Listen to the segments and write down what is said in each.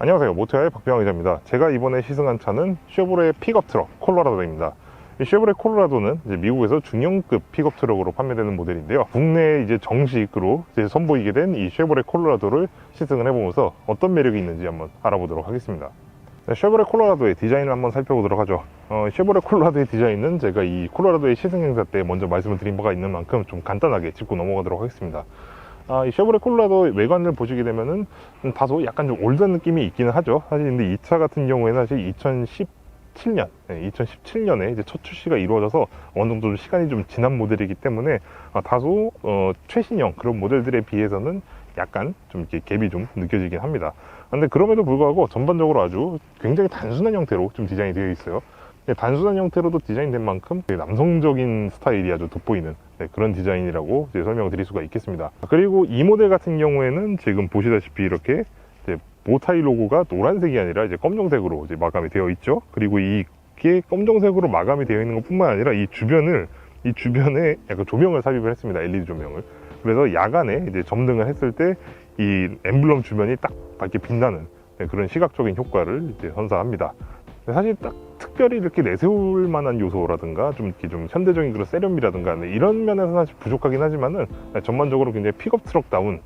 안녕하세요, 모토야의 박병환 기자입니다. 제가 이번에 시승한 차는 쉐보레 픽업 트럭 콜로라도입니다. 이 쉐보레 콜로라도는 이제 미국에서 중형급 픽업 트럭으로 판매되는 모델인데요. 국내에 이제 정식으로 이제 선보이게 된 이 쉐보레 콜로라도를 시승을 해보면서 어떤 매력이 있는지 한번 알아보도록 하겠습니다. 쉐보레 콜로라도의 디자인을 한번 살펴보도록 하죠. 쉐보레 콜로라도의 디자인은 제가 이 콜로라도의 시승 행사 때 먼저 말씀을 드린 바가 있는 만큼 좀 간단하게 짚고 넘어가도록 하겠습니다. 이 쉐보레 콜로라도 외관을 보시게 되면은 다소 약간 좀 올드한 느낌이 있기는 하죠. 사실 근데 이 차 같은 경우에는 사실 2017년에 이제 첫 출시가 이루어져서 어느 정도 좀 시간이 좀 지난 모델이기 때문에 다소 최신형 그런 모델들에 비해서는 약간 좀 이렇게 갭이 좀 느껴지긴 합니다. 근데 그럼에도 불구하고 전반적으로 아주 굉장히 단순한 형태로 좀 디자인이 되어 있어요. 단순한 형태로도 디자인된 만큼 남성적인 스타일이 아주 돋보이는 그런 디자인이라고 이제 설명을 드릴 수가 있겠습니다. 그리고 이 모델 같은 경우에는 지금 보시다시피 이렇게 이제 보타이 로고가 노란색이 아니라 이제 검정색으로 이제 마감이 되어 있죠. 그리고 이게 검정색으로 마감이 되어 있는 것 뿐만 아니라 이 주변에 약간 조명을 삽입을 했습니다. LED 조명을. 그래서 야간에 이제 점등을 했을 때 이 엠블럼 주변이 딱 밝게 빛나는 그런 시각적인 효과를 이제 선사합니다. 사실 딱 특별히 이렇게 내세울 만한 요소라든가 좀 이렇게 좀 현대적인 그런 세련미라든가 이런 면에서 사실 부족하긴 하지만은 전반적으로 굉장히 픽업 트럭다운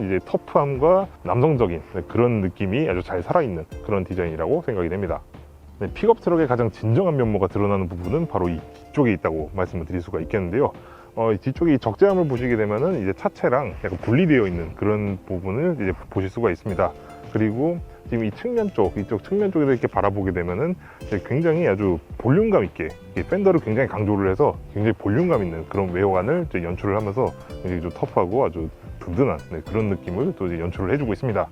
이제 터프함과 남성적인 그런 느낌이 아주 잘 살아있는 그런 디자인이라고 생각이 됩니다. 픽업 트럭의 가장 진정한 면모가 드러나는 부분은 바로 이 뒤쪽에 있다고 말씀을 드릴 수가 있겠는데요. 이 뒤쪽에 이 적재함을 보시게 되면은 이제 차체랑 약간 분리되어 있는 그런 부분을 이제 보실 수가 있습니다. 그리고 지금 이 측면 이쪽 측면 쪽에서 이렇게 바라보게 되면은 굉장히 아주 볼륨감 있게 팬더를 굉장히 강조를 해서 굉장히 볼륨감 있는 그런 외관을 연출을 하면서 굉장히 좀 터프하고 아주 든든한 그런 느낌을 또 연출을 해주고 있습니다.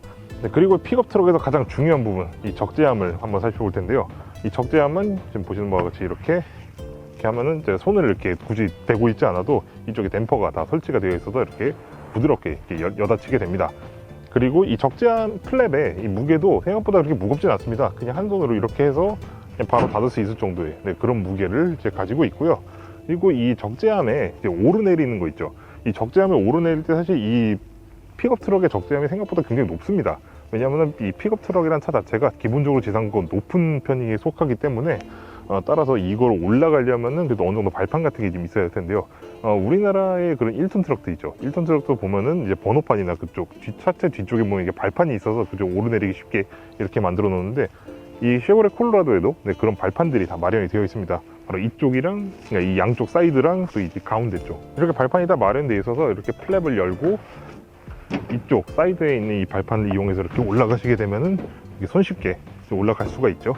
그리고 픽업 트럭에서 가장 중요한 부분, 이 적재함을 한번 살펴볼 텐데요. 이 적재함은 지금 보시는 바와 같이 이렇게 하면은 손을 이렇게 굳이 대고 있지 않아도 이쪽에 댐퍼가 다 설치가 되어 있어서 이렇게 부드럽게 이렇게 여닫히게 됩니다. 그리고 이 적재함 플랩의 이 무게도 생각보다 그렇게 무겁진 않습니다. 그냥 한 손으로 이렇게 해서 그냥 바로 닫을 수 있을 정도의 그런 무게를 이제 가지고 있고요. 그리고 이 적재함에 이제 오르내리는 거 있죠. 이 적재함을 오르내릴 때 사실 이 픽업 트럭의 적재함이 생각보다 굉장히 높습니다. 왜냐하면 이 픽업 트럭이란 차 자체가 기본적으로 지상권 높은 편에 속하기 때문에 따라서 이걸 올라가려면은 그래도 어느 정도 발판 같은 게 좀 있어야 할 텐데요. 우리나라의 그런 1톤 트럭도 있죠. 1톤 트럭도 보면은 이제 번호판이나 그쪽 차체 뒤쪽에 보면 이게 발판이 있어서 그쪽 오르내리기 쉽게 이렇게 만들어 놓는데 이 쉐보레 콜로라도에도 그런 발판들이 다 마련이 되어 있습니다. 바로 이쪽이랑 그러니까 이 양쪽 사이드랑 또 이 가운데 쪽 이렇게 발판이 다 마련되어 있어서 이렇게 플랩을 열고 이쪽 사이드에 있는 이 발판을 이용해서 이렇게 올라가시게 되면은 손쉽게 올라갈 수가 있죠.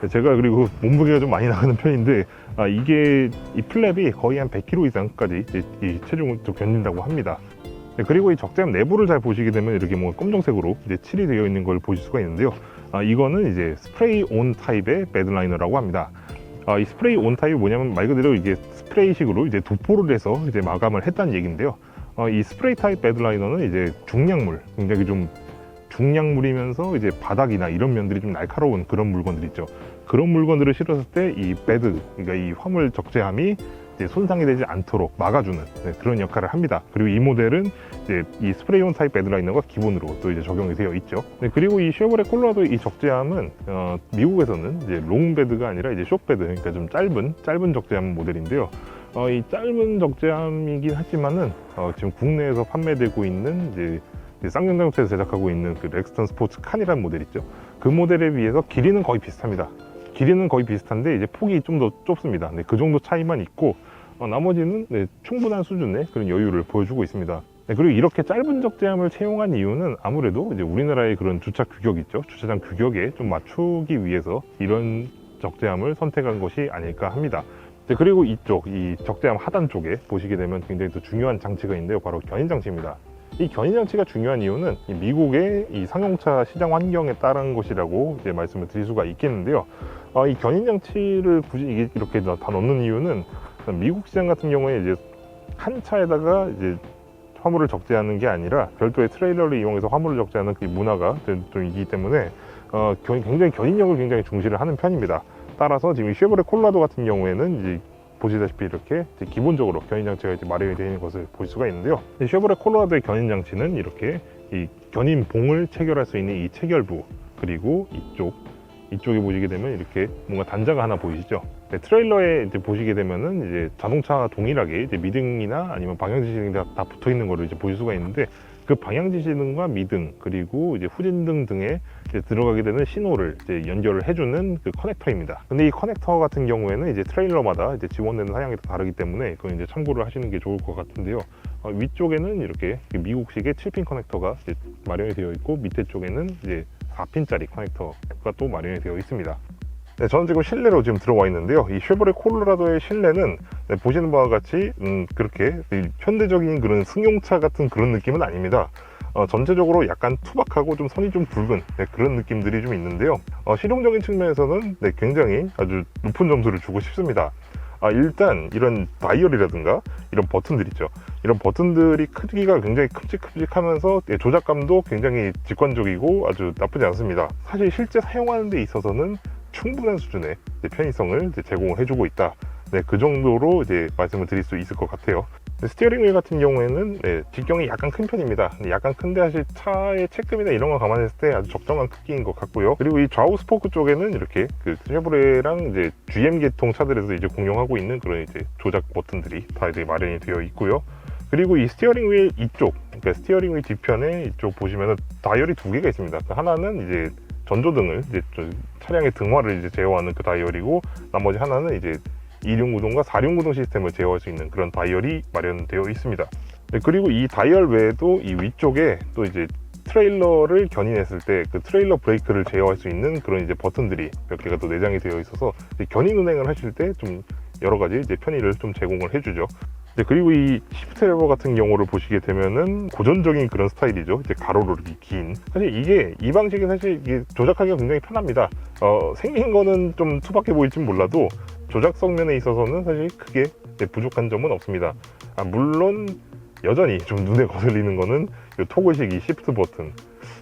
제가 그리고 몸무게가 좀 많이 나가는 편인데 이게 이 플랩이 거의 한 100kg 이상까지 이 체중을 좀 견딘다고 합니다. 그리고 이 적재함 내부를 잘 보시게 되면 이렇게 뭔가 검정색으로 이제 칠이 되어 있는 걸 보실 수가 있는데요. 이거는 이제 스프레이 온 타입의 배드라이너라고 합니다. 이 스프레이 온 타입이 뭐냐면 말 그대로 이게 스프레이식으로 이제 도포를 해서 이제 마감을 했다는 얘기인데요. 이 스프레이 타입 배드라이너는 이제 중량물, 굉장히 좀 중량물이면서 이제 바닥이나 이런 면들이 좀 날카로운 그런 물건들 있죠. 그런 물건들을 실었을 때 이 배드, 그러니까 이 화물 적재함이 이제 손상이 되지 않도록 막아주는 그런 역할을 합니다. 그리고 이 모델은 이제 이 스프레이온 타입 배드라이너가 기본으로 또 이제 적용이 되어 있죠. 그리고 이 쉐보레 콜로라도 이 적재함은 미국에서는 이제 롱 배드가 아니라 이제 숏 배드, 그러니까 좀 짧은 적재함 모델인데요. 이 짧은 적재함이긴 하지만은 지금 국내에서 판매되고 있는 이제 쌍용자동차에서 제작하고 있는 그 렉스턴 스포츠 칸이라는 모델 있죠. 그 모델에 비해서 길이는 거의 비슷합니다. 길이는 거의 비슷한데 이제 폭이 좀 더 좁습니다. 그 정도 차이만 있고 나머지는 충분한 수준의 그런 여유를 보여주고 있습니다. 그리고 이렇게 짧은 적재함을 채용한 이유는 아무래도 이제 우리나라의 그런 주차 규격 있죠. 주차장 규격에 좀 맞추기 위해서 이런 적재함을 선택한 것이 아닐까 합니다. 그리고 이쪽 이 적재함 하단 쪽에 보시게 되면 굉장히 또 중요한 장치가 있는데요. 바로 견인 장치입니다. 이 견인 장치가 중요한 이유는 미국의 이 상용차 시장 환경에 따른 것이라고 이제 말씀을 드릴 수가 있겠는데요. 이 견인 장치를 굳이 이렇게 다 넣는 이유는 미국 시장 같은 경우에 이제 한 차에다가 이제 화물을 적재하는 게 아니라 별도의 트레일러를 이용해서 화물을 적재하는 그 문화가 좀 있기 때문에 굉장히 견인력을 굉장히 중시를 하는 편입니다. 따라서 지금 쉐보레 콜로라도 같은 경우에는 이제 보시다시피 이렇게 기본적으로 견인 장치가 이제 마련이 되어 있는 것을 볼 수가 있는데요. 쉐보레 콜로라도의 견인 장치는 이렇게 이 견인 봉을 체결할 수 있는 이 체결부, 그리고 이쪽에 보시게 되면 이렇게 뭔가 단자가 하나 보이시죠? 네, 트레일러에 이제 보시게 되면은 이제 자동차 동일하게 이제 미등이나 아니면 방향지시등이 다 붙어 있는 거를 이제 보실 수가 있는데, 그 방향지시등과 미등 그리고 이제 후진등 등에 이제 들어가게 되는 신호를 이제 연결을 해주는 그 커넥터입니다. 근데 이 커넥터 같은 경우에는 이제 트레일러마다 이제 지원되는 사양이 다르기 때문에 그건 이제 참고를 하시는 게 좋을 것 같은데요. 위쪽에는 이렇게 미국식의 7핀 커넥터가 이제 마련이 되어 있고, 밑에 쪽에는 이제 4핀짜리 커넥터가 또 마련이 되어 있습니다. 네, 저는 지금 실내로 지금 들어와 있는데요. 이 쉐보레 콜로라도의 실내는 네, 보시는 바와 같이 그렇게 현대적인 그런 승용차 같은 그런 느낌은 아닙니다. 전체적으로 약간 투박하고 좀 선이 좀 굵은 네, 그런 느낌들이 좀 있는데요. 실용적인 측면에서는 네, 굉장히 아주 높은 점수를 주고 싶습니다. 일단 이런 다이얼이라든가 이런 버튼들 있죠. 이런 버튼들이 크기가 굉장히 큼직큼직하면서 조작감도 굉장히 직관적이고 아주 나쁘지 않습니다. 사실 실제 사용하는 데 있어서는 충분한 수준의 편의성을 제공을 해주고 있다. 네, 그 정도로 이제 말씀을 드릴 수 있을 것 같아요. 스티어링 휠 같은 경우에는 네, 직경이 약간 큰 편입니다. 약간 큰데 사실 차의 체급이나 이런 거 감안했을 때 아주 적정한 크기인 것 같고요. 그리고 이 좌우 스포크 쪽에는 이렇게 그 쉐보레랑 이제 GM 계통 차들에서 이제 공용하고 있는 그런 이제 조작 버튼들이 다 이제 마련이 되어 있고요. 그리고 이 스티어링 휠 이쪽, 그러니까 스티어링 휠 뒤편에 이쪽 보시면은 다이얼이 두 개가 있습니다. 하나는 이제 전조등을 이제 차량의 등화를 이제 제어하는 그 다이얼이고, 나머지 하나는 이제 2륜 구동과 4륜 구동 시스템을 제어할 수 있는 그런 다이얼이 마련되어 있습니다. 네, 그리고 이 다이얼 외에도 이 위쪽에 또 이제 트레일러를 견인했을 때 그 트레일러 브레이크를 제어할 수 있는 그런 이제 버튼들이 몇 개가 또 내장이 되어 있어서 견인 운행을 하실 때 좀 여러 가지 이제 편의를 좀 제공을 해주죠. 그리고 이 시프트 레버 같은 경우를 보시게 되면은 고전적인 그런 스타일이죠. 이제 가로로 이렇게 긴. 사실 이게 이 방식이 사실 이게 조작하기가 굉장히 편합니다. 생긴 거는 좀 투박해 보일진 몰라도 조작성 면에 있어서는 사실 크게 부족한 점은 없습니다. 물론 여전히 좀 눈에 거슬리는 거는 이 토글식 이 시프트 버튼.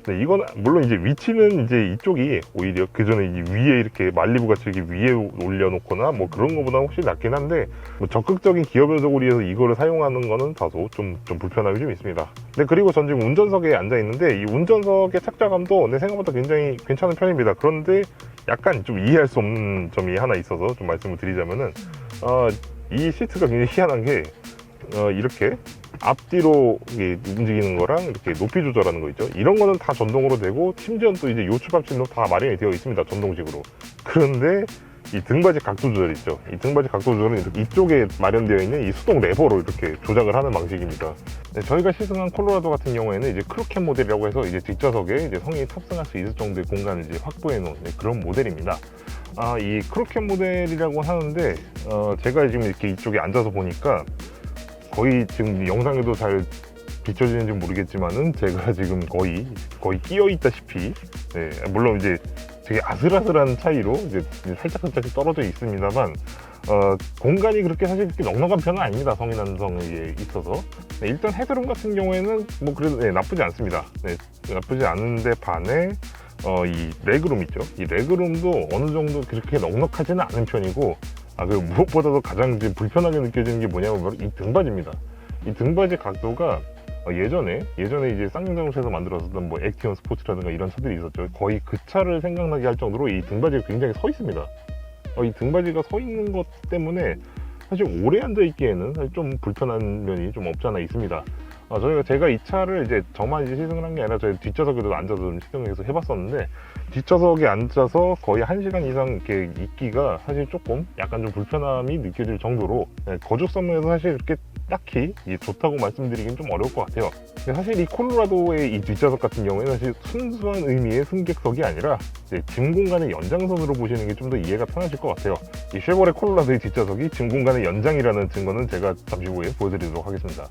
네, 이건 물론 이제 위치는 이제 이쪽이 오히려 그 전에 위에 이렇게 말리부 같이 이렇게 위에 올려놓거나 뭐 그런 거보다 훨씬 낫긴 한데, 뭐 적극적인 기어 변속을 위해서 이거를 사용하는 거는 다소 좀 불편함이 좀 있습니다. 네, 그리고 전 지금 운전석에 앉아 있는데 이 운전석의 착좌감도 내 생각보다 굉장히 괜찮은 편입니다. 그런데 약간 좀 이해할 수 없는 점이 하나 있어서 좀 말씀을 드리자면은 이 시트가 굉장히 희한한 게 이렇게 앞뒤로 움직이는 거랑 이렇게 높이 조절하는 거 있죠. 이런 거는 다 전동으로 되고, 심지어 또 이제 요추 받침도 다 마련이 되어 있습니다. 전동식으로. 그런데 이 등받이 각도 조절 있죠. 이 등받이 각도 조절은 이렇게 이쪽에 마련되어 있는 이 수동 레버로 이렇게 조작을 하는 방식입니다. 네, 저희가 시승한 콜로라도 같은 경우에는 이제 크루캠 모델이라고 해서 이제 뒷좌석에 이제 성인이 탑승할 수 있을 정도의 공간을 이제 확보해 놓은 그런 모델입니다. 이 크루캠 모델이라고 하는데 제가 지금 이렇게 이쪽에 앉아서 보니까 거의 지금 영상에도 잘 비춰지는지 모르겠지만은 제가 지금 거의 끼어 있다시피, 네, 물론 이제 되게 아슬아슬한 차이로 이제 살짝 떨어져 있습니다만, 공간이 그렇게 사실 그렇게 넉넉한 편은 아닙니다. 성인 남성에게 있어서. 네, 일단 헤드룸 같은 경우에는 뭐 그래도 네, 나쁘지 않습니다. 네, 나쁘지 않은데 반해 이 레그룸 있죠. 이 레그룸도 어느 정도 그렇게 넉넉하지는 않은 편이고, 그리고 무엇보다도 가장 이제 불편하게 느껴지는 게 뭐냐면 바로 이 등받이입니다. 이 등받이 각도가 예전에 이제 쌍용자동차에서 만들었었던 뭐 액티온 스포츠라든가 이런 차들이 있었죠. 거의 그 차를 생각나게 할 정도로 이 등받이가 굉장히 서 있습니다. 이 등받이가 서 있는 것 때문에 사실 오래 앉아 있기에는 사실 좀 불편한 면이 좀 없지 않아 있습니다. 제가 이 차를 이제 저만 이제 시승을 한 게 아니라 저희 뒷좌석에도 앉아서 좀 시승해서 해봤었는데, 뒷좌석에 앉아서 거의 1시간 이상 이렇게 있기가 사실 조금 약간 좀 불편함이 느껴질 정도로, 거주성 면에서 사실 이렇게 딱히 좋다고 말씀드리긴 좀 어려울 것 같아요. 근데 사실 이 콜로라도의 이 뒷좌석 같은 경우에는 사실 순수한 의미의 승객석이 아니라 이제 짐 공간의 연장선으로 보시는 게 좀 더 이해가 편하실 것 같아요. 이 쉐보레 콜로라도의 뒷좌석이 짐 공간의 연장이라는 증거는 제가 잠시 후에 보여드리도록 하겠습니다.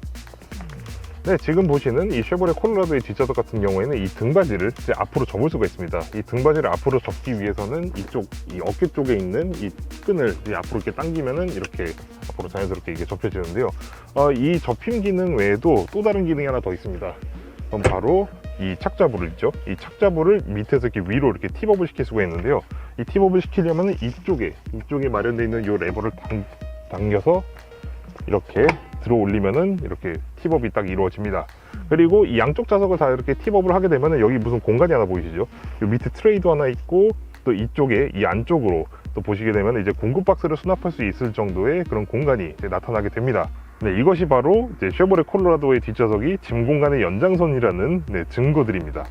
네, 지금 보시는 이 쉐보레 콜로라도의 뒷좌석 같은 경우에는 이 등받이를 이제 앞으로 접을 수가 있습니다. 이 등받이를 앞으로 접기 위해서는 이 어깨 쪽에 있는 이 끈을 이제 앞으로 이렇게 당기면은 이렇게 앞으로 자연스럽게 이게 접혀지는데요. 이 접힘 기능 외에도 또 다른 기능이 하나 더 있습니다. 그럼 바로 이 착자부를 있죠. 이 착자부를 밑에서 이렇게 위로 이렇게 팁업을 시킬 수가 있는데요. 이 팁업을 시키려면은 이쪽에 마련되어 있는 이 레버를 당겨서 이렇게 들어 올리면은 이렇게 팁업이 딱 이루어집니다. 그리고 이 양쪽 좌석을 다 이렇게 팁업을 하게 되면은 여기 무슨 공간이 하나 보이시죠? 이 밑에 트레이도 하나 있고, 또 이쪽에 이 안쪽으로 또 보시게 되면 이제 공구 박스를 수납할 수 있을 정도의 그런 공간이 나타나게 됩니다. 네, 이것이 바로 이제 쉐보레 콜로라도의 뒷좌석이 짐 공간의 연장선이라는 증거들입니다.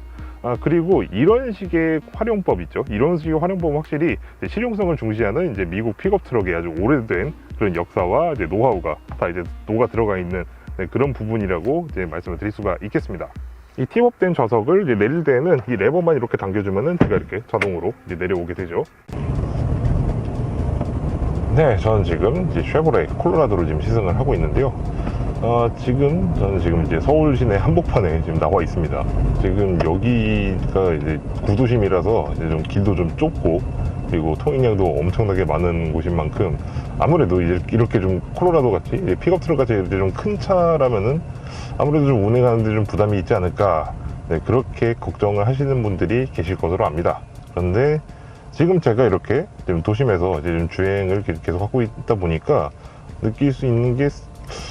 그리고 이런 식의 활용법 있죠. 이런 식의 활용법은 확실히 실용성을 중시하는 이제 미국 픽업 트럭의 아주 오래된 그런 역사와 이제 노하우가 다 이제 녹아 들어가 있는 그런 부분이라고 이제 말씀을 드릴 수가 있겠습니다. 이 팁업된 좌석을 이제 내릴 때에는 이 레버만 이렇게 당겨주면은 제가 이렇게 자동으로 이제 내려오게 되죠. 네, 저는 지금 이제 쉐보레 콜로라도를 지금 시승을 하고 있는데요. 저는 지금 이제 서울 시내 한복판에 지금 나와 있습니다. 지금 여기가 이제 구도심이라서 이제 좀 길도 좀 좁고, 그리고 통행량도 엄청나게 많은 곳인 만큼 아무래도 이제 이렇게 좀 콜로라도 같이 픽업 트럭 같이 이제 좀 큰 차라면은 아무래도 좀 운행하는데 좀 부담이 있지 않을까, 네, 그렇게 걱정을 하시는 분들이 계실 것으로 압니다. 그런데 지금 제가 이렇게 지금 도심에서 이제 좀 주행을 계속 하고 있다 보니까 느낄 수 있는 게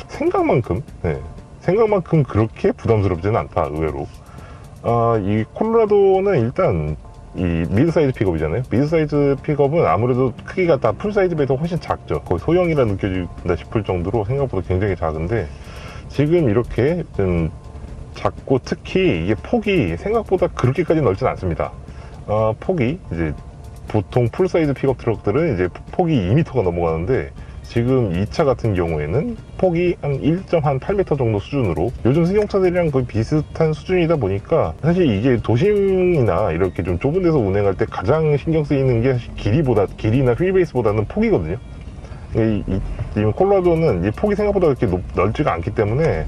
생각만큼 그렇게 부담스럽지는 않다, 의외로. 이 콜로라도는 일단 이 미드 사이즈 픽업이잖아요. 미드 사이즈 픽업은 아무래도 크기가 다 풀 사이즈 배에서 훨씬 작죠. 거의 소형이라 느껴진다 싶을 정도로 생각보다 굉장히 작은데, 지금 이렇게 좀 작고, 특히 이게 폭이 생각보다 그렇게까지 넓진 않습니다. 폭이 이제 보통 풀 사이즈 픽업 트럭들은 이제 폭이 2m가 넘어가는데, 지금 이 차 같은 경우에는 폭이 한 1.8m 정도 수준으로 요즘 승용차들이랑 거의 비슷한 수준이다 보니까, 사실 이게 도심이나 이렇게 좀 좁은 데서 운행할 때 가장 신경 쓰이는 게 길이나 휠베이스보다는 폭이거든요. 지금 콜로라도는 이 폭이 생각보다 그렇게 넓지가 않기 때문에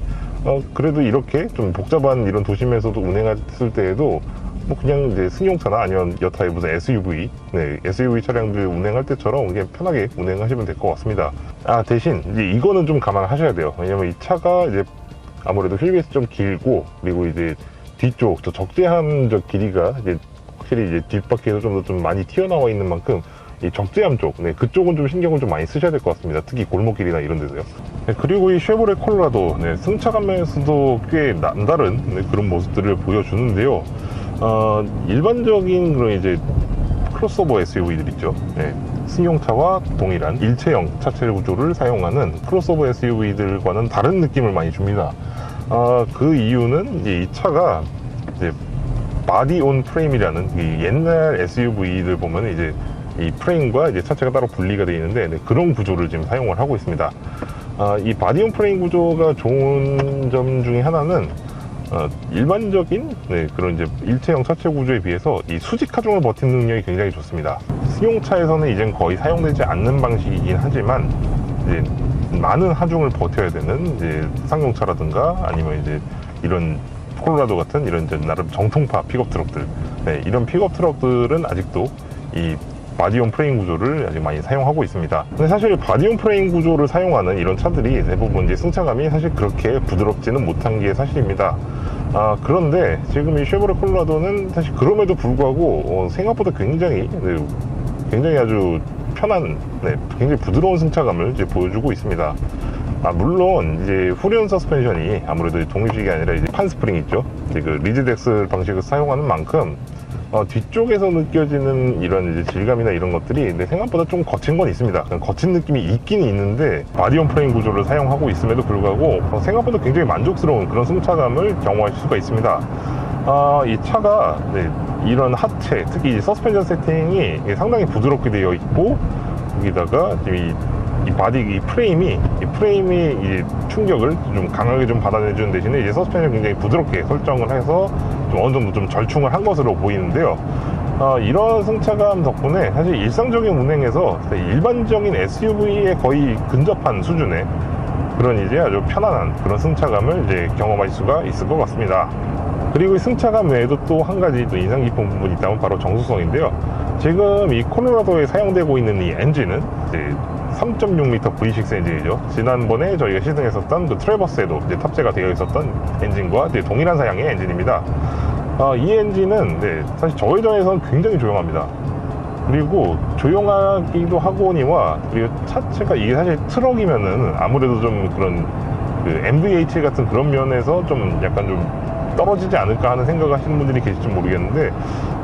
그래도 이렇게 좀 복잡한 이런 도심에서도 운행했을 때에도 뭐 그냥 이제 승용차나 아니면 여타의 무슨 SUV, SUV 차량들 운행할 때처럼 그냥 편하게 운행하시면 될 것 같습니다. 대신 이제 이거는 좀 감안하셔야 돼요. 왜냐면 이 차가 이제 아무래도 휠베이스 좀 길고, 그리고 이제 뒤쪽 저 적재함 길이가 이제 확실히 이제 뒷바퀴에서 좀 더 좀 많이 튀어나와 있는 만큼 이 적재함 쪽, 그쪽은 좀 신경을 좀 많이 쓰셔야 될 것 같습니다. 특히 골목길이나 이런 데서요. 그리고 이 쉐보레 콜로라도 승차감 면에서도 꽤 남다른 그런 모습들을 보여주는데요. 일반적인 그런 이제 크로스오버 SUV들 있죠. 승용차와 동일한 일체형 차체 구조를 사용하는 크로스오버 SUV들과는 다른 느낌을 많이 줍니다. 그 이유는 이제 이 차가 이제 바디 온 프레임이라는 이 옛날 SUV들 보면 이제 이 프레임과 이제 차체가 따로 분리가 되어 있는데, 그런 구조를 지금 사용을 하고 있습니다. 이 바디 온 프레임 구조가 좋은 점 중에 하나는 일반적인 그런 이제 일체형 차체 구조에 비해서 이 수직 하중을 버티는 능력이 굉장히 좋습니다. 승용차에서는 이젠 거의 사용되지 않는 방식이긴 하지만, 이제 많은 하중을 버텨야 되는 이제 상용차라든가 아니면 이제 이런 콜로라도 같은 이런 이제 나름 정통파 픽업 트럭들, 이런 픽업 트럭들은 아직도 이 바디온 프레임 구조를 아직 많이 사용하고 있습니다. 근데 사실 바디온 프레임 구조를 사용하는 이런 차들이 대부분 이제 승차감이 사실 그렇게 부드럽지는 못한 게 사실입니다. 그런데 지금 이 쉐보레 콜로라도는 사실 그럼에도 불구하고 생각보다 굉장히 아주 편한, 굉장히 부드러운 승차감을 이제 보여주고 있습니다. 물론 이제 후륜 서스펜션이 아무래도 독립식이 아니라 이제 판 스프링 있죠. 그 리지드 엑셀 방식을 사용하는 만큼 뒤쪽에서 느껴지는 이런 이제 질감이나 이런 것들이 생각보다 좀 거친 건 있습니다. 거친 느낌이 있긴 있는데, 바디온 프레임 구조를 사용하고 있음에도 불구하고 생각보다 굉장히 만족스러운 그런 승차감을 경험하실 수가 있습니다. 이 차가 이런 하체, 특히 이제 서스펜션 세팅이 상당히 부드럽게 되어 있고, 여기다가 이 바디, 이 프레임이 이제 충격을 좀 강하게 좀 받아내주는 대신에 이제 서스펜션을 굉장히 부드럽게 설정을 해서 좀 어느 정도 좀 절충을 한 것으로 보이는데요. 이런 승차감 덕분에 사실 일상적인 운행에서 일반적인 SUV에 거의 근접한 수준의 그런 이제 아주 편안한 그런 승차감을 이제 경험할 수가 있을 것 같습니다. 그리고 이 승차감 외에도 또 한 가지 또 인상 깊은 부분이 있다면 바로 정수성인데요. 지금 이 콜로라도에 사용되고 있는 이 엔진은 이제 3.6L V6 엔진이죠. 지난번에 저희가 시승했었던 그 트래버스에도 이제 탑재가 되어 있었던 엔진과 이제 동일한 사양의 엔진입니다. 이 엔진은 사실 저회전에서는 굉장히 조용합니다. 그리고 조용하기도 하거니와, 그리고 차체가 이게 사실 트럭이면은 아무래도 좀 그런 그 MVH 같은 그런 면에서 좀 약간 좀 떨어지지 않을까 하는 생각을 하시는 분들이 계실지 모르겠는데,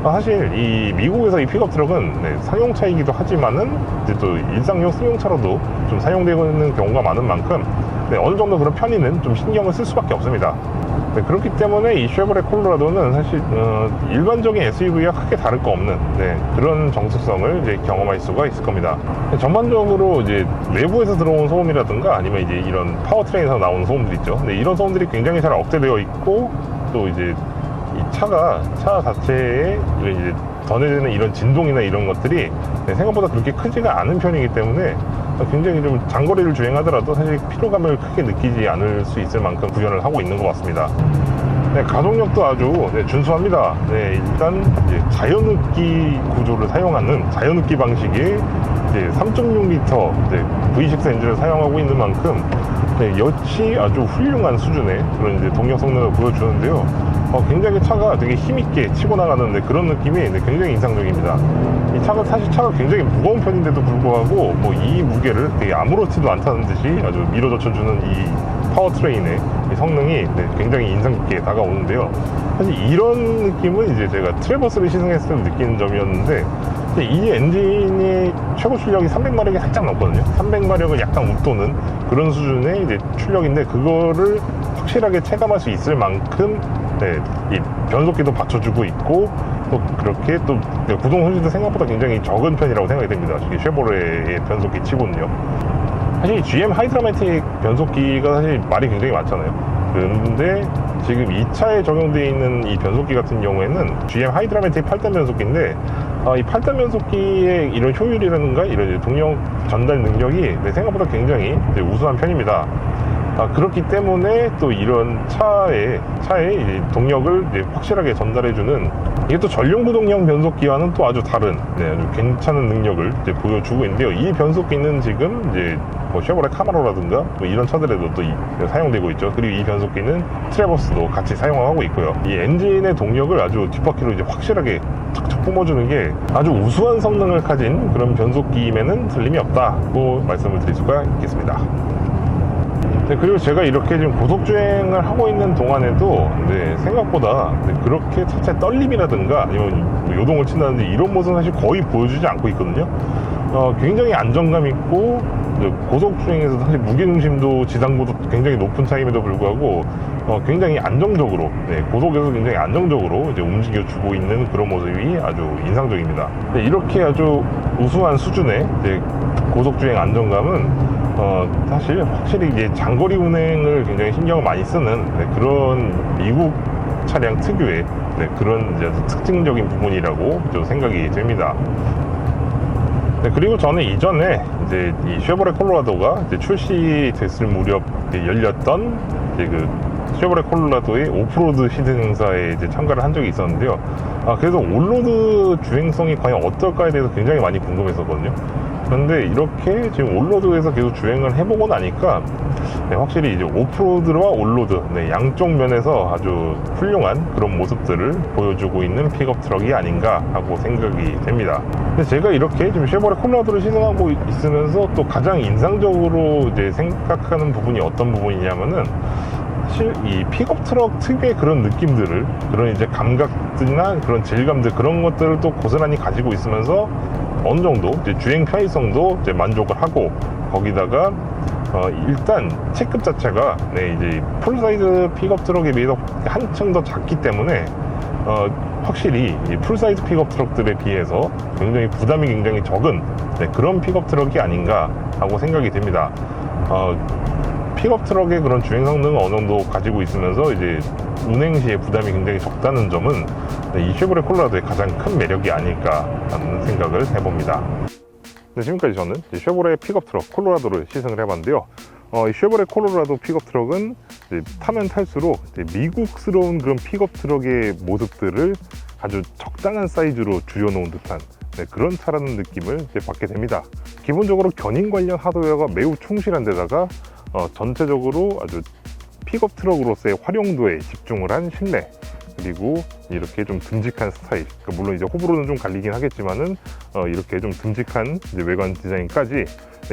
사실 이 미국에서 이 픽업 트럭은 상용차이기도 하지만은 이제 또 일상용 승용차로도 좀 사용되고 있는 경우가 많은 만큼 어느 정도 그런 편의는 좀 신경을 쓸 수밖에 없습니다. 그렇기 때문에 이 쉐보레 콜로라도는 사실 일반적인 SUV와 크게 다를 거 없는 그런 정숙성을 이제 경험할 수가 있을 겁니다. 전반적으로 이제 내부에서 들어온 소음이라든가 아니면 이제 이런 파워트레인에서 나오는 소음들 있죠. 이런 소음들이 굉장히 잘 억제되어 있고, 또 이제 이 차 자체에 이제 전해지는 이런 진동이나 이런 것들이 생각보다 그렇게 크지가 않은 편이기 때문에 굉장히 좀 장거리를 주행하더라도 사실 피로감을 크게 느끼지 않을 수 있을 만큼 구현을 하고 있는 것 같습니다. 가동력도 아주 준수합니다. 일단 이제 자연흡기 구조를 사용하는 자연흡기 방식의 3.6L V6 엔진을 사용하고 있는 만큼 역시 아주 훌륭한 수준의 그런 이제 동력 성능을 보여주는데요. 굉장히 차가 되게 힘있게 치고 나가는 그런 느낌이 굉장히 인상적입니다. 이 차가 사실 굉장히 무거운 편인데도 불구하고 이 무게를 되게 아무렇지도 않다는 듯이 아주 밀어젖혀주는 이 파워트레인의 이 성능이 굉장히 인상 깊게 다가오는데요. 사실 이런 느낌은 이제 제가 트래버스를 시승했을 때 느끼는 점이었는데, 이 엔진이 최고 출력이 300마력이 살짝 넘거든요. 300마력을 약간 웃도는 그런 수준의 이제 출력인데, 그거를 확실하게 체감할 수 있을 만큼 이 변속기도 받쳐주고 있고, 또 그렇게 또 구동 손실도 생각보다 굉장히 적은 편이라고 생각이 됩니다. 이게 쉐보레의 변속기 치고는요. 사실 GM 하이드라마틱 변속기가 사실 말이 굉장히 많잖아요. 그런데 지금 이 차에 적용되어 있는 이 변속기 같은 경우에는 GM 하이드라마틱 8단 변속기인데, 이 8단 변속기의 이런 효율이라든가 이런 동력 전달 능력이 생각보다 굉장히 우수한 편입니다. 그렇기 때문에 또 이런 차의 동력을 확실하게 전달해주는, 이게 또 전륜구동형 변속기와는 또 아주 다른 아주 괜찮은 능력을 보여주고 있는데요. 이 변속기는 지금 이제 쉐보레 카마로라든가 이런 차들에도 또 사용되고 있죠. 그리고 이 변속기는 트래버스도 같이 사용하고 있고요. 이 엔진의 동력을 아주 뒷바퀴로 이제 확실하게 탁탁 뿜어주는 게 아주 우수한 성능을 가진 그런 변속기임에는 틀림이 없다고 말씀을 드릴 수가 있겠습니다. 그리고 제가 이렇게 지금 고속주행을 하고 있는 동안에도 생각보다 그렇게 차체 떨림이라든가 아니면 요동을 친다든지 이런 모습은 사실 거의 보여주지 않고 있거든요. 굉장히 안정감 있고, 고속주행에서 사실 무게중심도 지상고도 굉장히 높은 차임에도 불구하고 굉장히 안정적으로, 고속에서 굉장히 안정적으로 이제 움직여주고 있는 그런 모습이 아주 인상적입니다. 이렇게 아주 우수한 수준의 고속주행 안정감은 사실 확실히 이제 장거리 운행을 굉장히 신경을 많이 쓰는 그런 미국 차량 특유의 그런 이제 특징적인 부분이라고 좀 생각이 됩니다. 그리고 저는 이전에 이제 이 쉐보레 콜로라도가 이제 출시됐을 무렵 열렸던 이제 그 쉐보레 콜로라도의 오프로드 시승 행사에 이제 참가를 한 적이 있었는데요. 그래서 온로드 주행성이 과연 어떨까에 대해서 굉장히 많이 궁금했었거든요. 그런데 이렇게 지금 온로드에서 계속 주행을 해보고 나니까 확실히 이제 오프로드와 온로드 양쪽 면에서 아주 훌륭한 그런 모습들을 보여주고 있는 픽업 트럭이 아닌가 하고 생각이 됩니다. 근데 제가 이렇게 지금 쉐보레 콜로라도를 시승하고 있으면서 또 가장 인상적으로 이제 생각하는 부분이 어떤 부분이냐면은, 사실 이 픽업 트럭 특유의 그런 느낌들을, 그런 이제 감각들이나 그런 질감들, 그런 것들을 또 고스란히 가지고 있으면서 어느 정도 이제 주행 편의성도 이제 만족을 하고, 거기다가 일단 체급 자체가 이제 풀사이즈 픽업 트럭에 비해서 한층 더 작기 때문에 확실히 이 풀사이즈 픽업 트럭들에 비해서 굉장히 부담이 굉장히 적은 그런 픽업 트럭이 아닌가 하고 생각이 됩니다. 픽업 트럭의 그런 주행 성능을 어느 정도 가지고 있으면서 이제 운행 시에 부담이 굉장히 적다는 점은 이 쉐보레 콜로라도의 가장 큰 매력이 아닐까 하는 생각을 해봅니다. 지금까지 저는 쉐보레 픽업 트럭 콜로라도를 시승을 해봤는데요. 이 쉐보레 콜로라도 픽업 트럭은 타면 탈수록 미국스러운 그런 픽업 트럭의 모습들을 아주 적당한 사이즈로 줄여놓은 듯한 그런 차라는 느낌을 받게 됩니다. 기본적으로 견인 관련 하드웨어가 매우 충실한 데다가 전체적으로 아주 픽업 트럭으로서의 활용도에 집중을 한 실내, 그리고 이렇게 좀 듬직한 스타일, 그러니까 물론 이제 호불호는 좀 갈리긴 하겠지만은 이렇게 좀 듬직한 이제 외관 디자인까지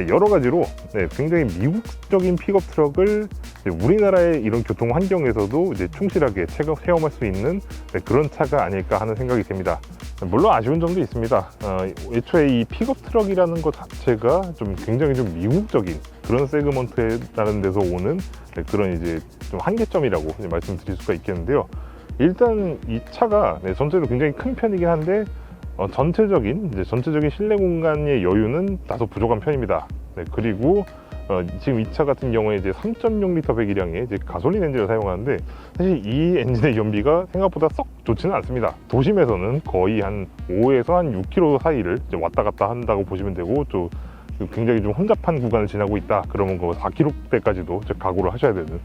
여러 가지로 굉장히 미국적인 픽업 트럭을 우리나라의 이런 교통 환경에서도 이제 충실하게 체험할 수 있는 그런 차가 아닐까 하는 생각이 듭니다. 물론 아쉬운 점도 있습니다. 애초에 이 픽업 트럭이라는 것 자체가 좀 굉장히 좀 미국적인 그런 세그먼트라는 데서 오는 그런 이제 좀 한계점이라고 이제 말씀드릴 수가 있겠는데요. 일단 이 차가 전체적으로 굉장히 큰 편이긴 한데 전체적인 실내 공간의 여유는 다소 부족한 편입니다. 그리고 지금 이 차 같은 경우에 이제 3.6L 배기량의 이제 가솔린 엔진을 사용하는데 사실 이 엔진의 연비가 생각보다 썩 좋지는 않습니다. 도심에서는 거의 한 5에서 한 6km 사이를 이제 왔다 갔다 한다고 보시면 되고, 또 굉장히 좀 혼잡한 구간을 지나고 있다 그러면 4km대까지도 각오를 하셔야 되는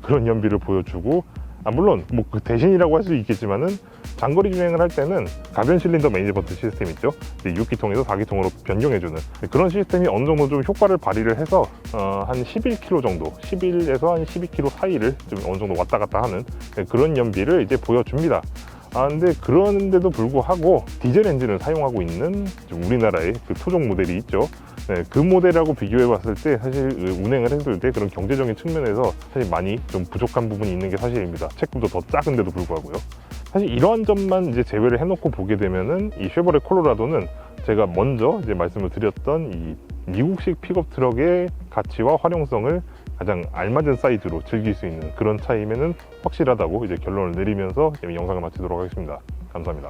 그런 연비를 보여주고, 물론 뭐 그 대신이라고 할 수 있겠지만은 장거리 주행을 할 때는 가변 실린더 매니지먼트 시스템 있죠. 6기통에서 4기통으로 변경해주는 그런 시스템이 어느 정도 좀 효과를 발휘를 해서 한 11km 정도, 11에서 한 12km 사이를 좀 어느 정도 왔다 갔다 하는 그런 연비를 이제 보여줍니다. 근데 그런데도 불구하고 디젤 엔진을 사용하고 있는 우리나라의 그 토종 모델이 있죠. 그 모델하고 비교해 봤을 때 사실 운행을 했을 때 그런 경제적인 측면에서 사실 많이 좀 부족한 부분이 있는 게 사실입니다. 체급도 더 작은데도 불구하고요. 사실 이러한 점만 이제 제외를 해놓고 보게 되면은 이 쉐보레 콜로라도는 제가 먼저 이제 말씀을 드렸던 이 미국식 픽업 트럭의 가치와 활용성을 가장 알맞은 사이즈로 즐길 수 있는 그런 차임에는 확실하다고 이제 결론을 내리면서 영상을 마치도록 하겠습니다. 감사합니다.